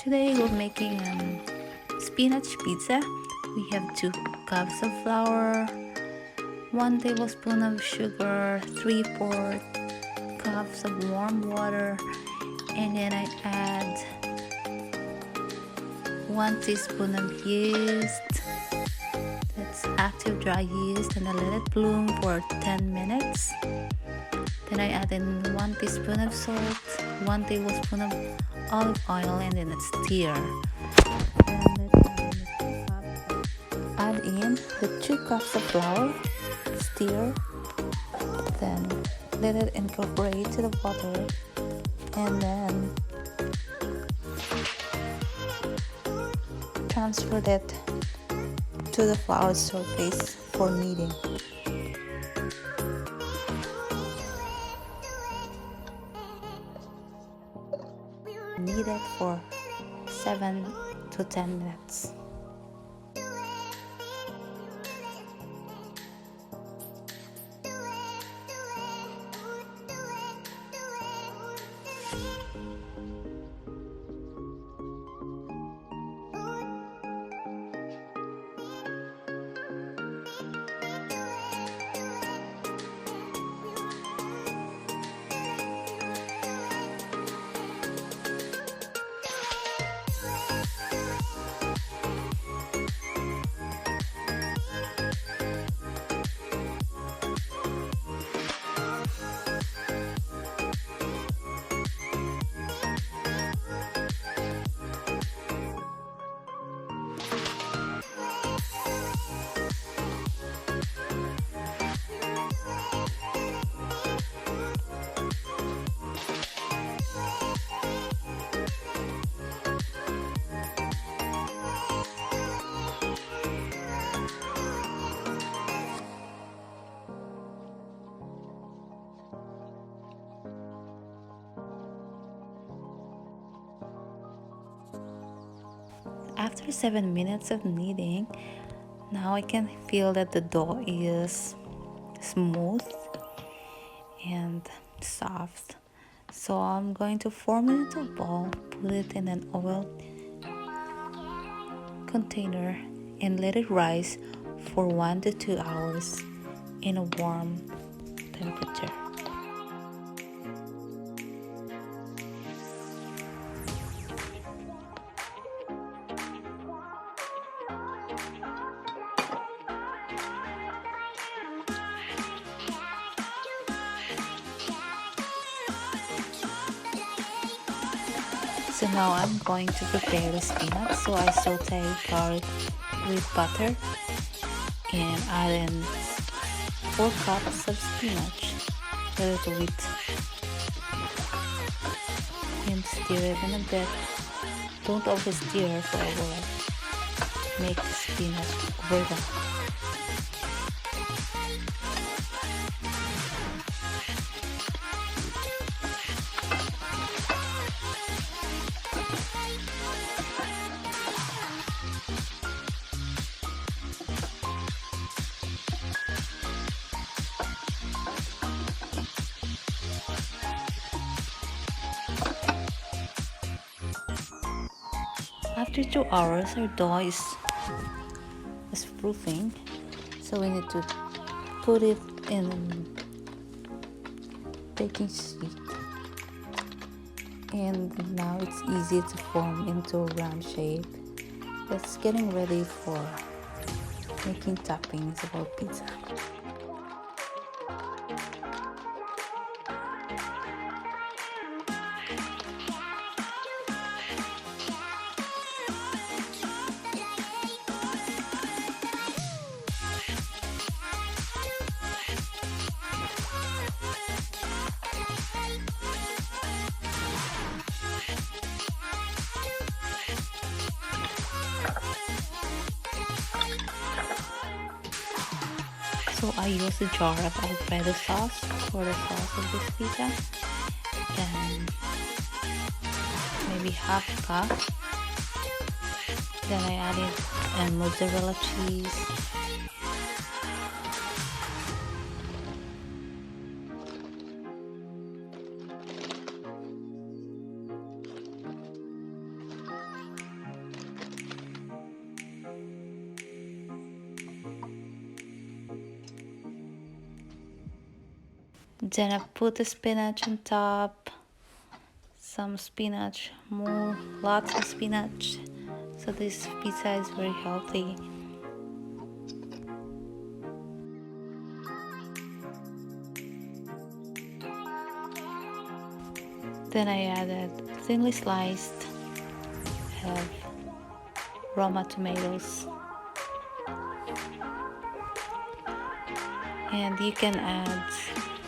Today we're making spinach pizza. We have 2 cups of flour, 1 tablespoon of sugar, 3/4 cups of warm water, and then I add 1 teaspoon of yeast. That's active dry yeast, and I let it bloom for 10 minutes. Then I add in 1 teaspoon of salt, 1 tablespoon of olive oil, and then I stir. Add in the 2 cups of flour, stir, then let it incorporate to the water, and then transfer that to the flour surface for kneading. Knead it for 7 to 10 minutes. After 7 minutes of kneading, now I can feel that the dough is smooth and soft. So I'm going to form it into a ball, put it in an oil container, and let it rise for 1 to 2 hours in a warm temperature. So now I'm going to prepare the spinach. So I saute garlic with butter and add in 4 cups of spinach. Let it wheat and stir it in a bit. Don't over stir for it will make the spinach overdone. After 2 hours, our dough is proofing, so we need to put it in a baking sheet, and now it's easy to form into a round shape. It's getting ready for making toppings of our pizza. So I use a jar of Alfredo sauce for the sauce of this pizza, and maybe half cup. Then I added mozzarella cheese, Then I put the spinach on top, some spinach, more, lots of spinach. So this pizza is very healthy. Then I added thinly sliced Roma tomatoes. And you can add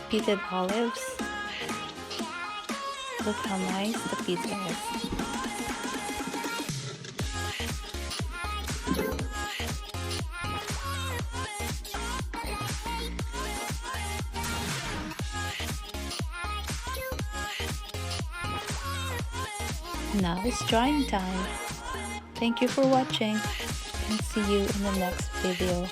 pitted olives. Look how nice the pizza is. Now it's drying time. Thank you for watching and see you in the next video.